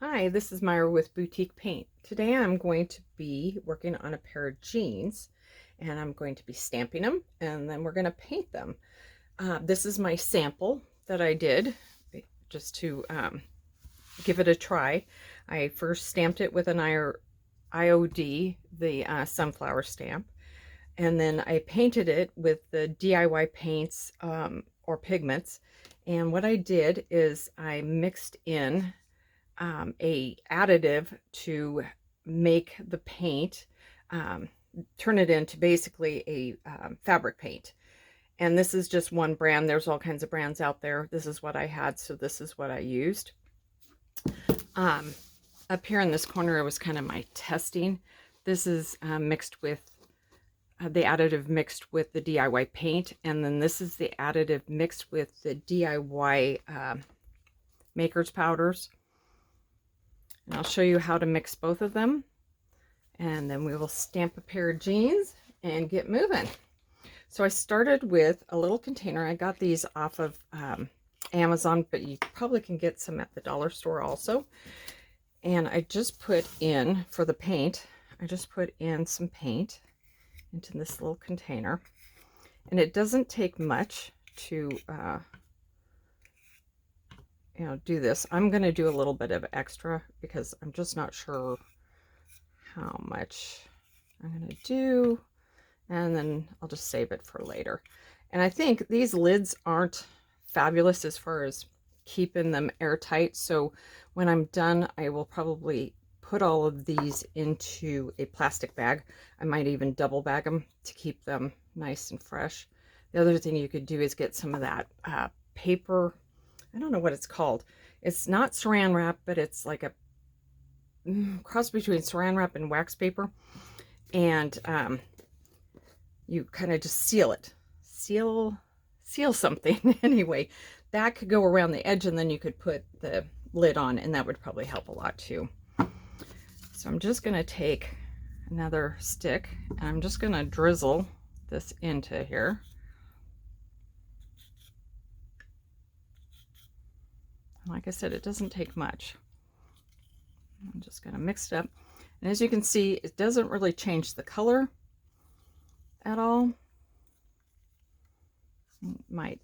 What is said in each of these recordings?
Hi, this is Myra with Boutique Paint. Today I'm going to be working on a pair of jeans and I'm going to be stamping them and then we're going to paint them. This is my sample that I did just to give it a try. I first stamped it with an IOD, the sunflower stamp, and then I painted it with the DIY paints or pigments. And what I did is I mixed in a additive to make the paint turn it into basically a fabric paint. And this is just one brand. There's all kinds of brands out there. This is what I had, so this is what I used. Up here in this corner, it was kind of my testing. This is mixed with the additive mixed with the DIY paint, and then this is the additive mixed with the DIY maker's powders. And I'll show you how to mix both of them, and then we will stamp a pair of jeans and get moving. So I started with a little container. I got these off of Amazon, but you probably can get some at the dollar store also. And I just put in, for the paint, I just put in some paint into this little container. And it doesn't take much to do this. I'm going to do a little bit of extra because I'm just not sure how much I'm going to do, and then I'll just save it for later. And I think these lids aren't fabulous as far as keeping them airtight, so when I'm done I will probably put all of these into a plastic bag. I might even double bag them to keep them nice and fresh. The other thing you could do is get some of that paper. I don't know what it's called. It's not saran wrap, but it's like a cross between saran wrap and wax paper. And you kind of just seal it. Seal something. Anyway, that could go around the edge and then you could put the lid on, and that would probably help a lot too. So I'm just going to take another stick and I'm just going to drizzle this into here. Like I said, it doesn't take much. I'm just going to mix it up. And as you can see, it doesn't really change the color at all. Might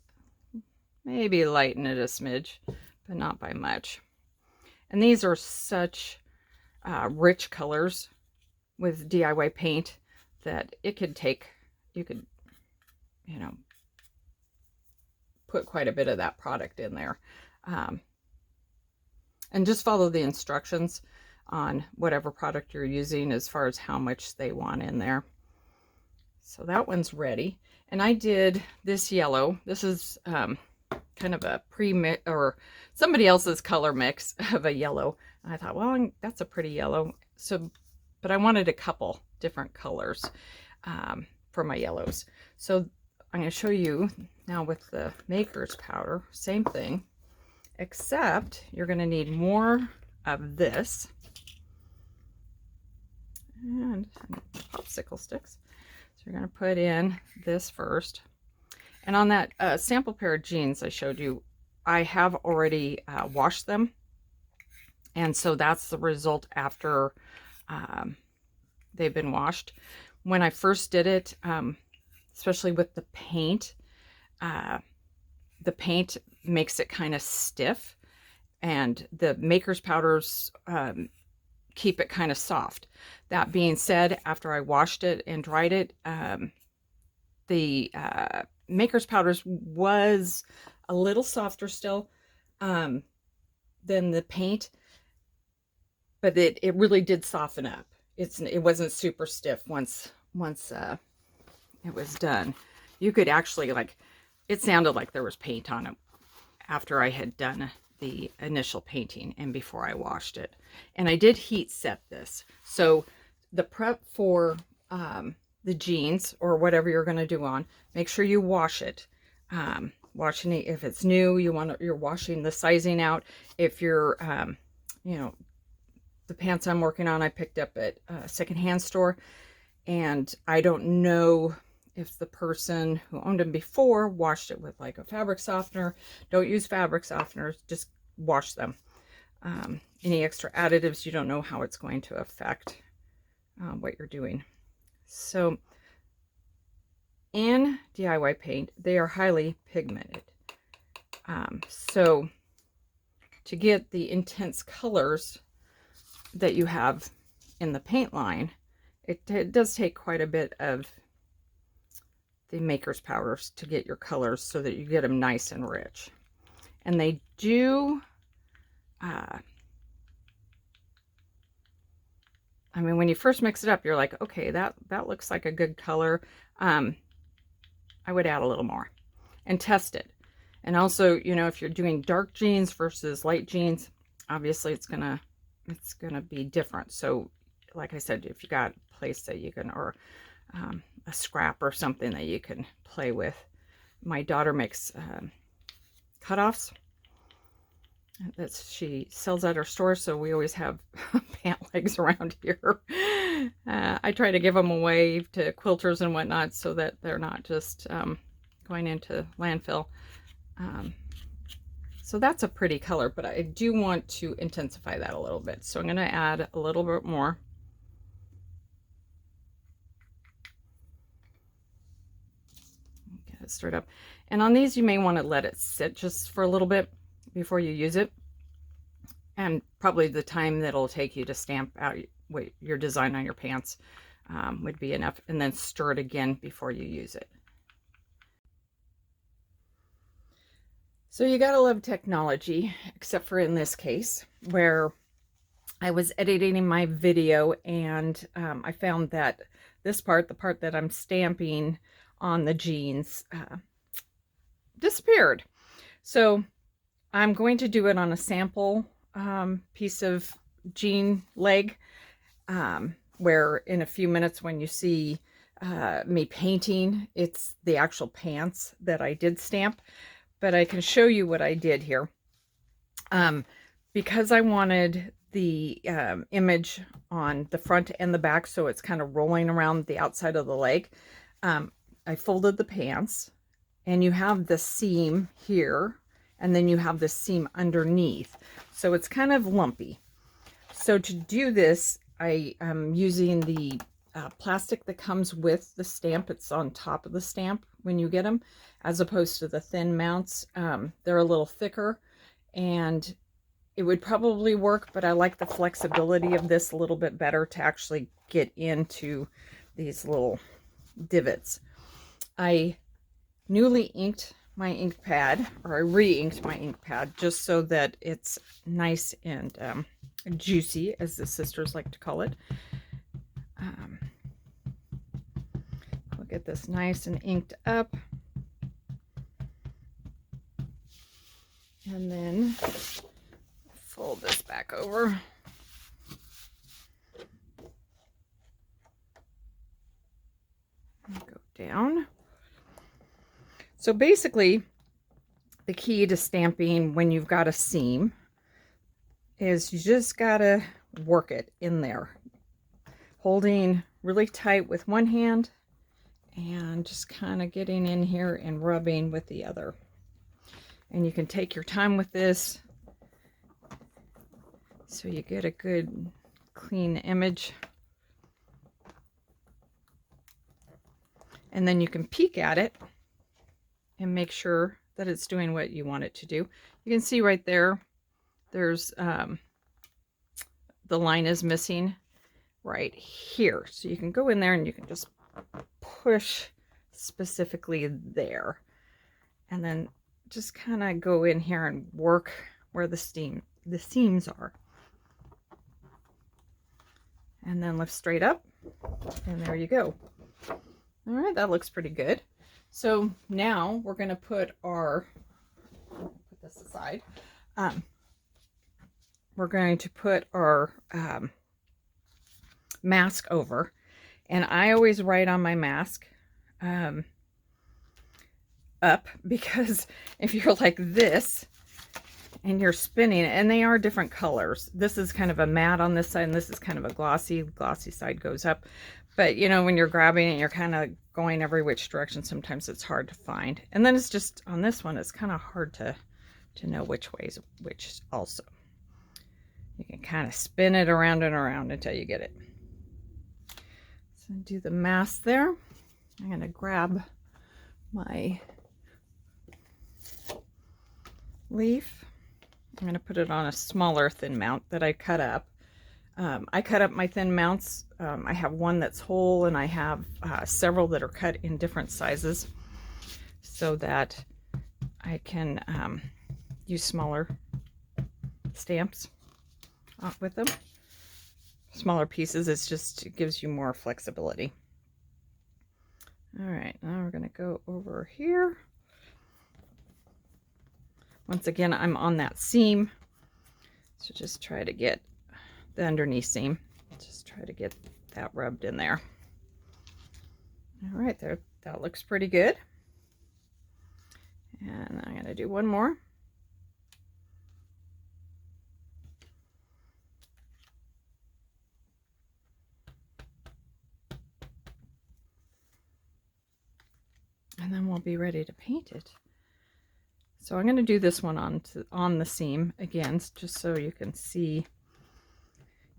maybe lighten it a smidge, but not by much. And these are such rich colors with DIY paint that it could take, you could, put quite a bit of that product in there. And just follow the instructions on whatever product you're using as far as how much they want in there. So that one's ready. And I did this yellow. This is kind of a pre-mix or somebody else's color mix of a yellow. And I thought, well, that's a pretty yellow. So, but I wanted a couple different colors for my yellows. So I'm going to show you now with the maker's powder, same thing. Except you're going to need more of this and popsicle sticks. So you're going to put in this first. And on that sample pair of jeans I showed you, I have already washed them. And so that's the result after they've been washed. When I first did it, especially with the paint makes it kind of stiff, and the maker's powders keep it kind of soft. That being said, after I washed it and dried it, the maker's powders was a little softer still than the paint, but it really did soften up. It wasn't super stiff once it was done. You could actually, like, it sounded like there was paint on it after I had done the initial painting and before I washed it. And I did heat set this. So the prep for the jeans or whatever you're going to do on, make sure you wash it. Washing it, if it's new, you're washing the sizing out. If you're, the pants I'm working on, I picked up at a secondhand store, and I don't know if the person who owned them before washed it with like a fabric softener. Don't use fabric softeners, just wash them. any extra additives, you don't know how it's going to affect what you're doing. So in DIY paint, they are highly pigmented. So to get the intense colors that you have in the paint line, it does take quite a bit of the maker's powders to get your colors so that you get them nice and rich. And they do, I mean, when you first mix it up, you're like, okay, that looks like a good color. I would add a little more and test it. And also, you know, if you're doing dark jeans versus light jeans, obviously it's gonna be different. So like I said, if you got a place that you can, or a scrap or something that you can play with. My daughter makes cutoffs that she sells at her store, so we always have pant legs around here. I try to give them away to quilters and whatnot so that they're not just going into landfill. So that's a pretty color, but I do want to intensify that a little bit. So I'm going to add a little bit more. Get it stirred up. And on these, you may want to let it sit just for a little bit before you use it. And probably the time that it'll take you to stamp out your design on your pants would be enough. And then stir it again before you use it. So you gotta love technology, except for in this case, where I was editing my video and I found that this part, the part that I'm stamping on the jeans, disappeared. So I'm going to do it on a sample piece of jean leg, where in a few minutes when you see me painting, it's the actual pants that I did stamp. But I can show you what I did here. Because I wanted the image on the front and the back, so it's kind of rolling around the outside of the leg, I folded the pants, and you have the seam here, and then you have the seam underneath. So it's kind of lumpy. So to do this, I am using the plastic that comes with the stamp. It's on top of the stamp when you get them, as opposed to the thin mounts. They're a little thicker, and it would probably work, but I like the flexibility of this a little bit better to actually get into these little divots. I newly inked my ink pad, or I re-inked my ink pad, just so that it's nice and juicy, as the sisters like to call it. We'll get this nice and inked up. And then fold this back over. And go down. So basically, the key to stamping when you've got a seam is you just gotta work it in there, holding really tight with one hand and just kind of getting in here and rubbing with the other. And you can take your time with this so you get a good clean image. And then you can peek at it and make sure that it's doing what you want it to do. You can see right there, there's the line is missing right here. So you can go in there and you can just push specifically there. And then just kind of go in here and work where the seams are. And then lift straight up, and there you go. All right, that looks pretty good. So now we're going to put our, put this aside. We're going to put our mask over, and I always write on my mask up, because if you're like this and you're spinning, and they are different colors. This is kind of a matte on this side, and this is kind of a glossy. Glossy side goes up. But, you know, when you're grabbing it, you're kind of going every which direction. Sometimes it's hard to find. And then it's just, on this one, it's kind of hard to know which way is which also. You can kind of spin it around and around until you get it. So do the mask there. I'm going to grab my leaf. I'm going to put it on a smaller thin mount that I cut up. I cut up my thin mounts. I have one that's whole, and I have several that are cut in different sizes so that I can use smaller stamps with them. Smaller pieces, it gives you more flexibility. All right, now we're going to go over here. Once again, I'm on that seam, so just try to get the underneath seam. Just try to get that rubbed in there. All right, there, that looks pretty good. And I'm going to do one more. And then we'll be ready to paint it. So I'm going to do this one on the seam again, just so you can see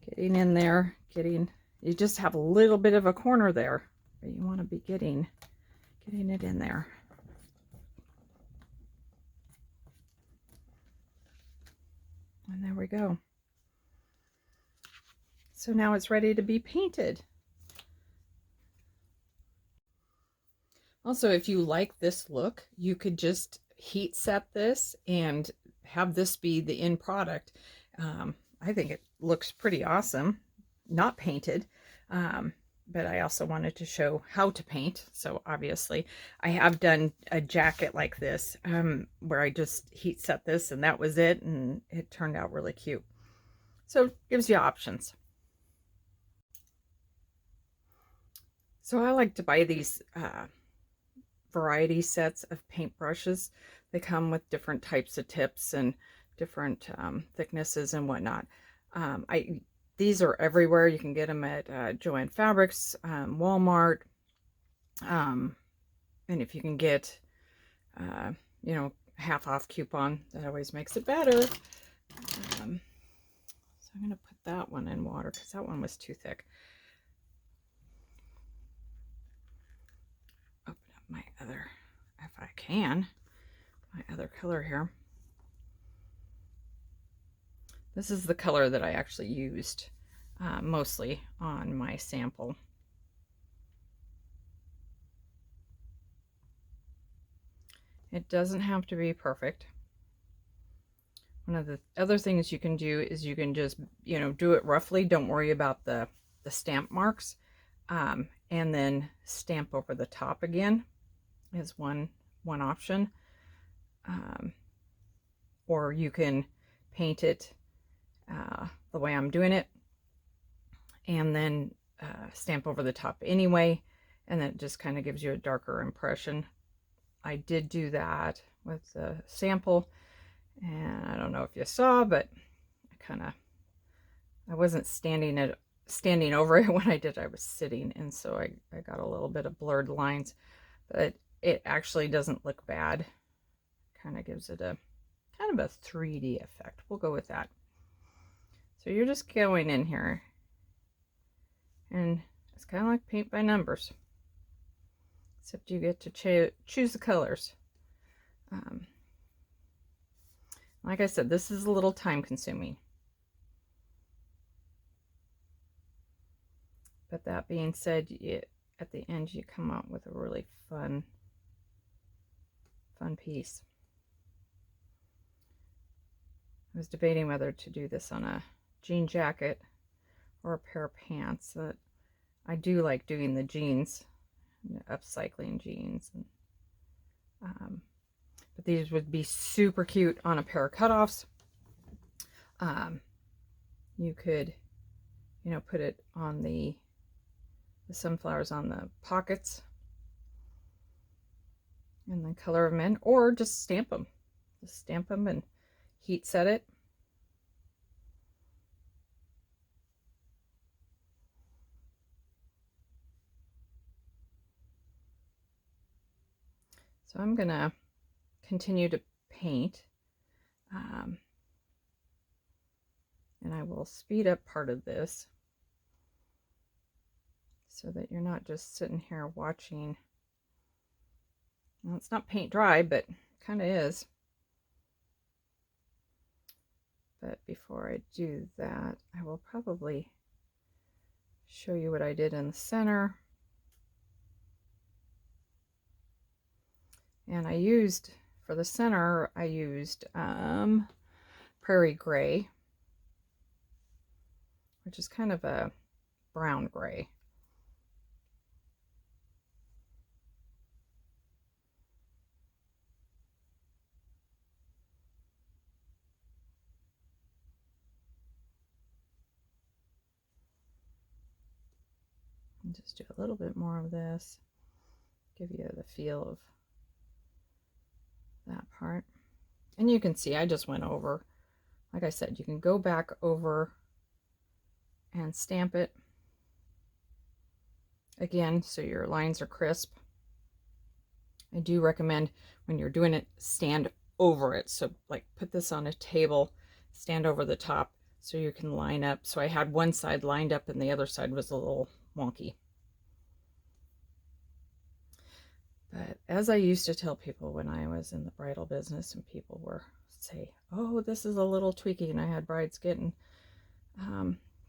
getting in there, you just have a little bit of a corner there, but you want to be getting it in there. And there we go. So now it's ready to be painted. Also, if you like this look, you could just heat set this and have this be the end product. I think it looks pretty awesome, not painted, but I also wanted to show how to paint. So obviously I have done a jacket like this where I just heat set this and that was it, and it turned out really cute. So it gives you options. So I like to buy these variety sets of paintbrushes. They come with different types of tips and different thicknesses and whatnot. These are everywhere. You can get them at Joann Fabrics, Walmart, and if you can get you know, half off coupon, that always makes it better. So I'm going to put that one in water because that one was too thick. Open up my other, if I can, my other color here. This is the color that I actually used mostly on my sample. It doesn't have to be perfect. One of the other things you can do is you can just, you know, do it roughly. Don't worry about the stamp marks. And then stamp over the top again is one option. Or you can paint it the way I'm doing it and then stamp over the top anyway, and that just kind of gives you a darker impression. I did do that with the sample, and I don't know if you saw, but I wasn't standing over it when I did. I was sitting, and so I got a little bit of blurred lines, but it actually doesn't look bad. Kind of gives it a kind of a 3D effect. We'll go with that. So you're just going in here, and it's kind of like paint by numbers, except you get to choose the colors. Like I said, this is a little time consuming. But that being said, at the end you come out with a really fun piece. I was debating whether to do this on a jean jacket or a pair of pants. That I do like doing the jeans, upcycling jeans, and but these would be super cute on a pair of cutoffs. You could, you know, put it on the sunflowers on the pockets and then color them in, or just stamp them. Just stamp them and heat set it. So I'm gonna continue to paint. And I will speed up part of this so that you're not just sitting here watching. Well, it's not paint dry, but kind of is. But before I do that, I will probably show you what I did in the center. And I used, for the center, I used Prairie Gray, which is kind of a brown gray. And just do a little bit more of this, give you the feel of that part. And you can see I just went over, like I said, you can go back over and stamp it again so your lines are crisp. I do recommend when you're doing it, stand over it. So like put this on a table, stand over the top so you can line up. So I had one side lined up and the other side was a little wonky. But as I used to tell people when I was in the bridal business and people were say, oh, this is a little tweaky, and I had brides getting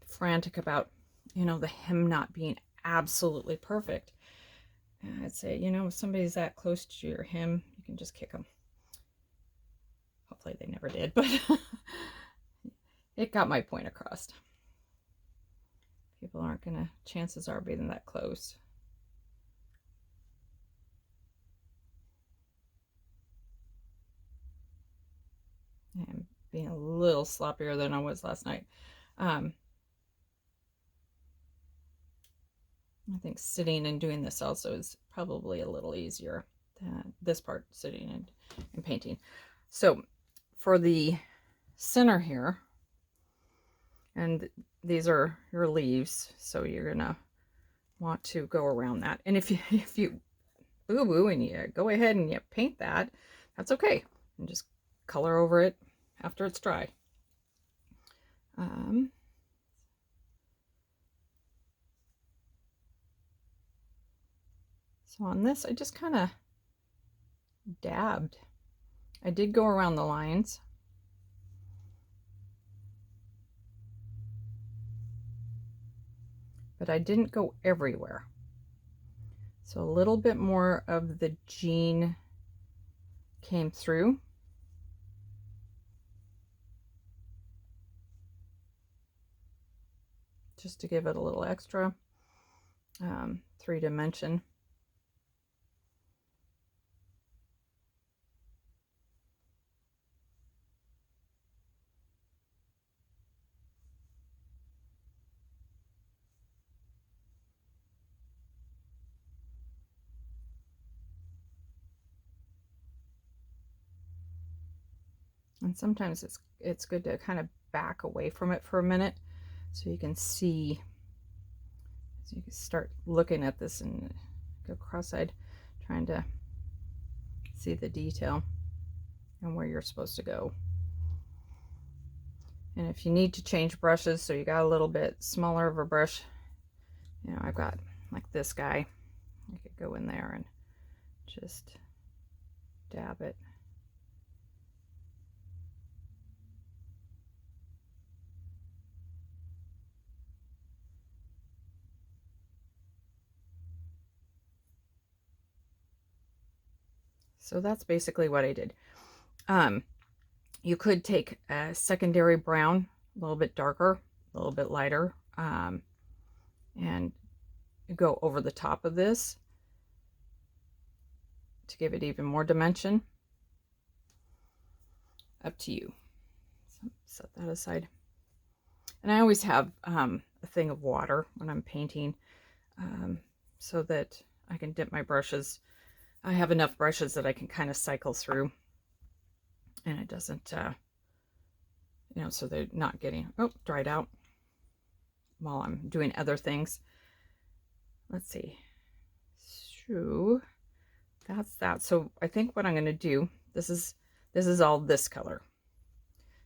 frantic about, you know, the hem not being absolutely perfect. And I'd say, you know, if somebody's that close to your hem, you can just kick them. Hopefully they never did, but it got my point across. People aren't gonna, chances are, being that close. And being a little sloppier than I was last night. I think sitting and doing this also is probably a little easier than this part, sitting and painting. So for the center here, and these are your leaves, so you're gonna want to go around that. And if you boo-boo and you go ahead and you paint that, that's okay. And just color over it after it's dry. So on this, I just kind of dabbed. I did go around the lines. But I didn't go everywhere. So a little bit more of the jean came through. Just to give it a little extra three-dimension. And sometimes it's good to kind of back away from it for a minute so you can see, so you can start looking at this and go cross-eyed, trying to see the detail and where you're supposed to go. And if you need to change brushes, so you got a little bit smaller of a brush, you know, I've got like this guy, I could go in there and just dab it. So that's basically what I did. You could take a secondary brown, a little bit darker, a little bit lighter, and go over the top of this to give it even more dimension. Up to you. So set that aside. And I always have a thing of water when I'm painting, so that I can dip my brushes. I have enough brushes that I can kind of cycle through, and it doesn't, you know, so they're not getting, dried out while I'm doing other things. Let's see. So that's that. So I think what I'm going to do, this is all this color.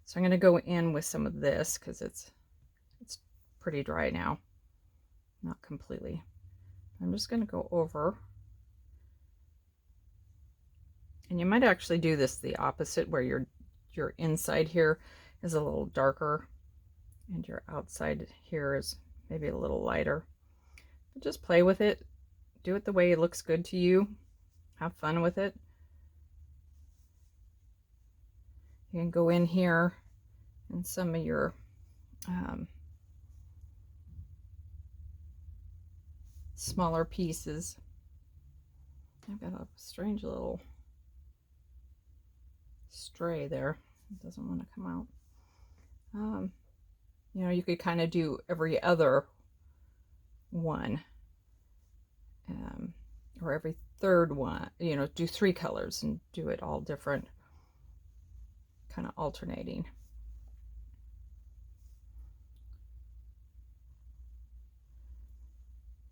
So I'm going to go in with some of this because it's pretty dry now. Not completely. I'm just going to go over. And you might actually do this the opposite, where your inside here is a little darker and your outside here is maybe a little lighter. But just play with it. Do it the way it looks good to you. Have fun with it. You can go in here and some of your smaller pieces. I've got a strange little stray there. It doesn't want to come out. You know, you could kind of do every other one, or every third one, you know, do 3 colors and do it all different, kind of alternating.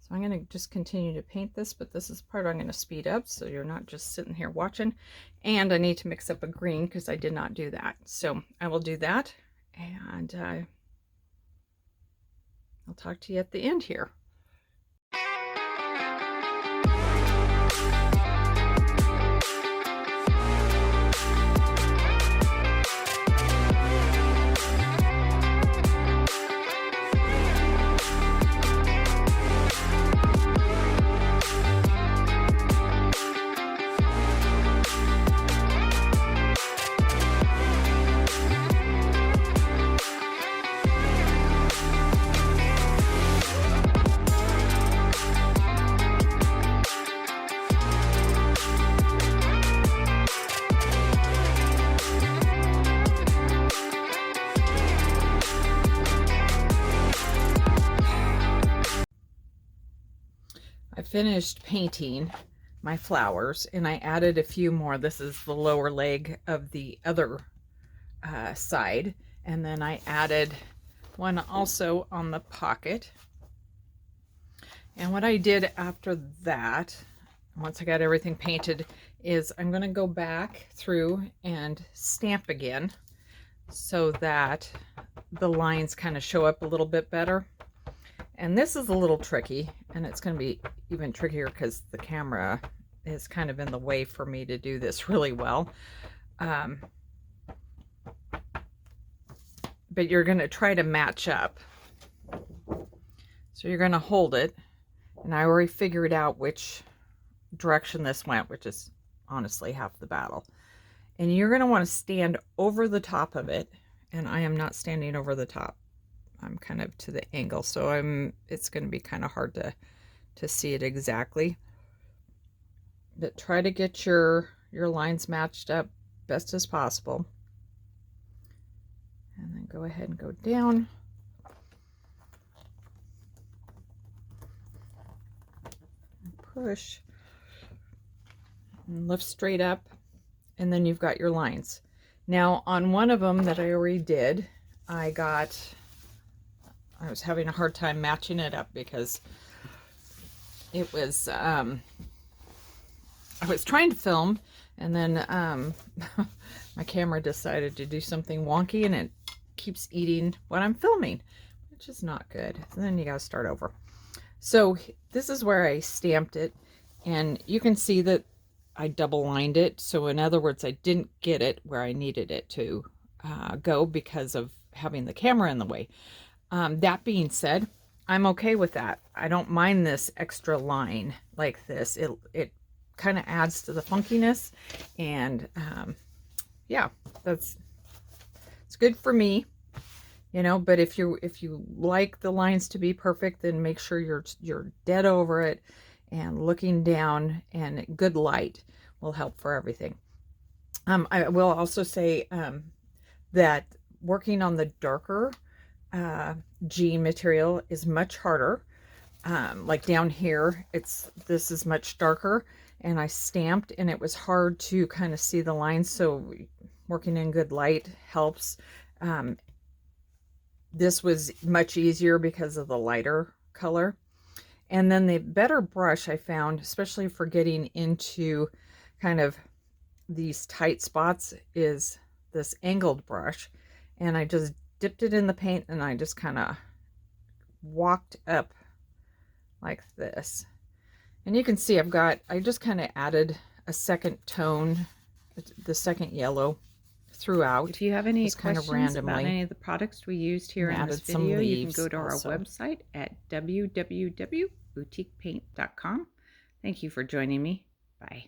So I'm going to just continue to paint this, but this is the part I'm going to speed up so you're not just sitting here watching. And I need to mix up a green because I did not do that. So I will do that, and I'll talk to you at the end here. I finished painting my flowers and I added a few more. This is the lower leg of the other side, and then I added one also on the pocket. And what I did after that, once I got everything painted, is I'm going to go back through and stamp again so that the lines kind of show up a little bit better. And this is a little tricky, and it's going to be even trickier because the camera is kind of in the way for me to do this really well. But you're going to try to match up. So you're going to hold it, and I already figured out which direction this went, which is honestly half the battle. And you're going to want to stand over the top of it, and I am not standing over the top. I'm kind of to the angle, so it's going to be kind of hard to see it exactly. But try to get your lines matched up best as possible. And then go ahead and go down. And push. And lift straight up. And then you've got your lines. Now on one of them that I already did, I was having a hard time matching it up because it was, I was trying to film, and then my camera decided to do something wonky, and it keeps eating what I'm filming, which is not good. And then you gotta start over. So this is where I stamped it, and you can see that I double lined it. So in other words, I didn't get it where I needed it to go because of having the camera in the way. That being said, I'm okay with that. I don't mind this extra line like this. It kind of adds to the funkiness, and yeah, it's good for me, you know. But if you like the lines to be perfect, then make sure you're dead over it and looking down, and good light will help for everything. I will also say that working on the darker jean material is much harder. Like down here, this is much darker, and I stamped, and it was hard to kind of see the lines, so working in good light helps. This was much easier because of the lighter color. And then the better brush I found, especially for getting into kind of these tight spots, is this angled brush. and I just dipped it in the paint and I just kind of walked up like this. And you can see I just kind of added a second tone, the second yellow throughout. If you have any questions kind of about any of the products we used here in this video, you can go to our website at www.boutiquepaint.com. Thank you for joining me. Bye.